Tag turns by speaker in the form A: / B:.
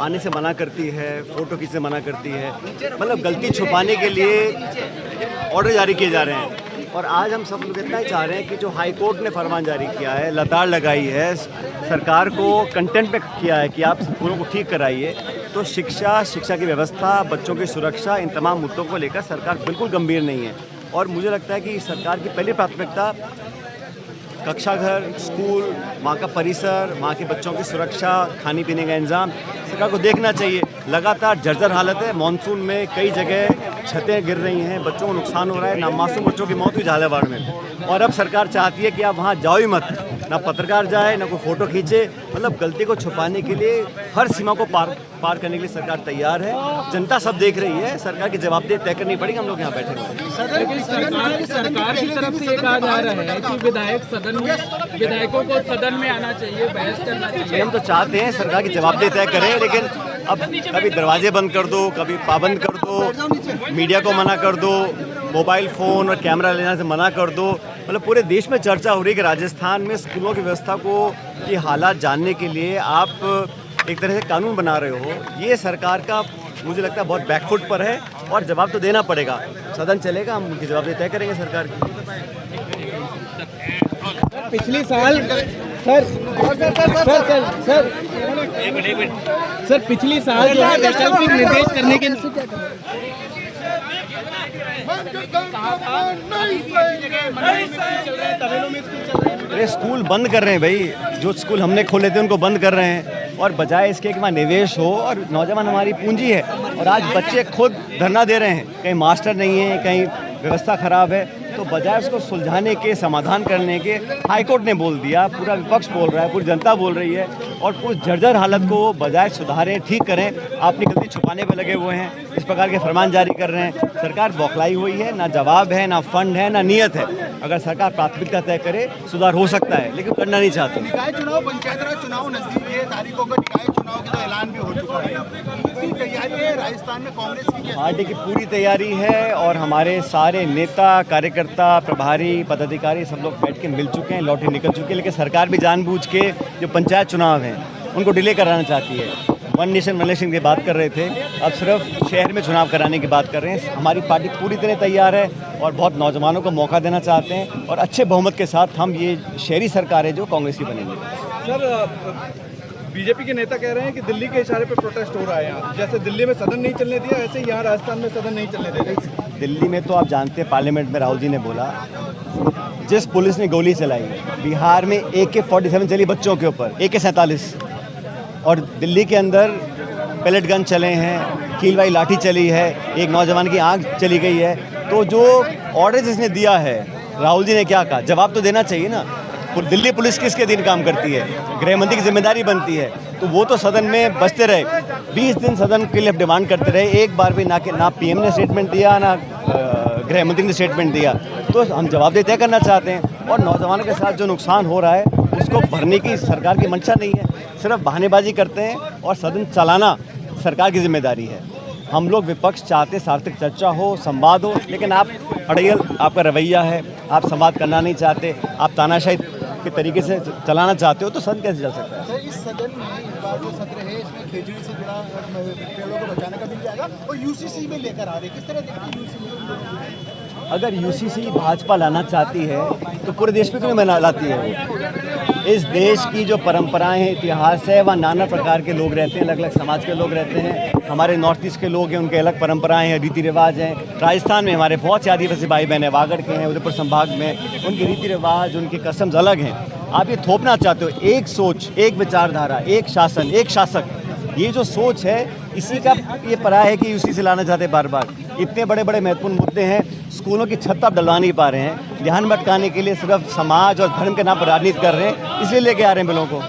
A: आने से मना करती है, फ़ोटो खींचने से मना करती है, मतलब गलती छुपाने के लिए ऑर्डर जारी किए जा रहे हैं। और आज हम सब लोग इतना ही चाह रहे हैं कि जो हाई कोर्ट ने फरमान जारी किया है, लताड़ लगाई है, सरकार को कंटेंट पे किया है कि आप स्कूलों को ठीक कराइए, तो शिक्षा की व्यवस्था, बच्चों की सुरक्षा, इन तमाम मुद्दों को लेकर सरकार बिल्कुल गंभीर नहीं है। और मुझे लगता है कि सरकार की पहली प्राथमिकता कक्षा घर, स्कूल, वहाँ का परिसर, वहाँ के बच्चों की सुरक्षा, खाने पीने का इंतज़ाम सरकार को देखना चाहिए। लगातार जर्जर हालत है। मानसून में कई जगह छतें गिर रही हैं, बच्चों को नुकसान हो रहा है, नामासूम बच्चों की मौत हुई झालावाड़ में। और अब सरकार चाहती है कि आप वहाँ जाओ ही मत, ना पत्रकार जाए, ना कोई फ़ोटो खींचे। मतलब गलती को छुपाने के लिए हर सीमा को पार करने के लिए सरकार तैयार है। जनता सब देख रही है, सरकार की जवाबदेही तय करनी पड़ेगी। हम लोग यहाँ बैठे हुए हैं।
B: सरकार की तरफ से ये कहा जा रहा है कि विधायकों को सदन में आना चाहिए, बहस करना चाहिए।
A: हम तो चाहते हैं सरकार की जवाबदेही तय करें, लेकिन अब कभी दरवाजे बंद कर दो, कभी पाबंद कर दो, मीडिया को मना कर दो, मोबाइल फ़ोन और कैमरा लेने से मना कर दो। मतलब पूरे देश में चर्चा हो रही है कि राजस्थान में स्कूलों की व्यवस्था की हालात जानने के लिए आप एक तरह से कानून बना रहे हो। ये सरकार का मुझे लगता है बहुत बैकफुट पर है और जवाब तो देना पड़ेगा। सदन चलेगा, हम उनकी जवाबदेही तय करेंगे सरकार की।
B: पिछली साल सर पिछली साल जो है वैकल्पिक निर्देश करने के
A: अरे स्कूल बंद कर रहे हैं भाई, जो स्कूल हमने खोले थे उनको बंद कर रहे हैं। और बजाय इसके कि वहाँ निवेश हो, और नौजवान हमारी पूंजी है, और आज बच्चे खुद धरना दे रहे हैं, कहीं मास्टर नहीं है, कहीं व्यवस्था खराब है, तो बजाय उसको सुलझाने के, समाधान करने के, हाईकोर्ट ने बोल दिया, पूरा विपक्ष बोल रहा है, पूरी जनता बोल रही है, और उस जर्जर हालत को बजाय सुधारें, ठीक करें, अपनी गलती छुपाने पे लगे हुए हैं, इस प्रकार के फरमान जारी कर रहे हैं। सरकार बौखलाई हुई है, ना जवाब है, ना फंड है, ना नीयत है। अगर सरकार प्राथमिकता तय करे, सुधार हो सकता है, लेकिन करना नहीं चाहती।
C: निकाय चुनाव, पंचायत राज चुनाव नजदीक है, तारीखों का निकाय चुनाव का तैयारी भी हो चुका है। कितनी तैयारी है राजस्थान में कांग्रेस की?
A: पार्टी की पूरी तैयारी है, और हमारे सारे नेता, कार्यकर्ता, प्रभारी, पदाधिकारी सब लोग बैठ के मिल चुके हैं, लौटे निकल चुके हैं। लेकिन सरकार भी जानबूझ के जो पंचायत चुनाव हैं उनको डिले कराना चाहती है। वन नेशन वन इलेक्शन की बात कर रहे थे, अब सिर्फ शहर में चुनाव कराने की बात कर रहे हैं। हमारी पार्टी पूरी तरह तैयार है और बहुत नौजवानों को मौका देना चाहते हैं, और अच्छे बहुमत के साथ हम ये शहरी सरकार है जो कांग्रेस की बनेगी।
D: सर बीजेपी के नेता कह रहे हैं कि दिल्ली के इशारे पर प्रोटेस्ट हो रहा है यहाँ, जैसे दिल्ली में सदन नहीं चलने दिया, ऐसे ही यहाँ राजस्थान में सदन नहीं चलने दे रहे।
A: दिल्ली में तो आप जानते हैं, पार्लियामेंट में राहुल जी ने बोला, जिस पुलिस ने गोली चलाई, बिहार में AK-47 चली बच्चों के ऊपर, AK-47, और दिल्ली के अंदर पेलेट गन चले हैं, कीलवाई लाठी चली है, एक नौजवान की आंख चली गई है। तो जो ऑर्डर जिसने दिया है, राहुल जी ने क्या कहा, जवाब तो देना चाहिए ना। दिल्ली पुलिस किसके दिन काम करती है? गृह मंत्री की जिम्मेदारी बनती है, तो वो तो सदन में बचते रहे। 20 दिन सदन के लिए डिमांड करते रहे, एक बार भी ना PM ने स्टेटमेंट दिया, ना गृह मंत्री ने स्टेटमेंट दिया। तो हम जवाबदेही तय करना चाहते हैं, और नौजवानों के साथ जो नुकसान हो रहा है उसको भरने की सरकार की मंशा नहीं है। सिर्फ बहानेबाजी करते हैं, और सदन चलाना सरकार की जिम्मेदारी है। हम लोग विपक्ष चाहते सार्थक चर्चा हो, संवाद हो, लेकिन आप अड़ियल आपका रवैया है, आप संवाद करना नहीं चाहते, आप तानाशाही के तरीके से चलाना चाहते हो, तो सदन कैसे चल सकता है?
C: सर इस सदन में इस बार जो सत्र है, इसमें खेजड़ी से जुड़ा पेड़ों को बचाने का बिल जाएगा, और UCC में लेकर आ रहे, किस तरह देखते हैं?
A: अगर UCC भाजपा लाना चाहती है तो पूरे देश में क्यों नहीं लाती है वो? इस देश की जो परंपराएं हैं, इतिहास है, वहाँ नाना प्रकार के लोग रहते हैं, अलग अलग समाज के लोग रहते हैं। हमारे नॉर्थ ईस्ट के लोग हैं, उनके अलग परंपराएं हैं, रीति रिवाज हैं। राजस्थान में हमारे बहुत से आदिवासी भाई बहन हैं, वागड़ के हैं, उदयपुर संभाग में, उनके रीति रिवाज, उनके कस्टम्स अलग हैं। आप ये थोपना चाहते हो एक सोच, एक विचारधारा, एक शासन, एक शासक, ये जो सोच है, इसी का ये परा है कि UCC लाना चाहते हैं बार बार। इतने बड़े बड़े महत्वपूर्ण मुद्दे हैं, स्कूलों की छत आप डलवा नहीं पा रहे हैं, ध्यान भटकाने के लिए सिर्फ समाज और धर्म के नाम पर राजनीति कर रहे हैं, इसलिए लेके आ रहे हैं बिलों को।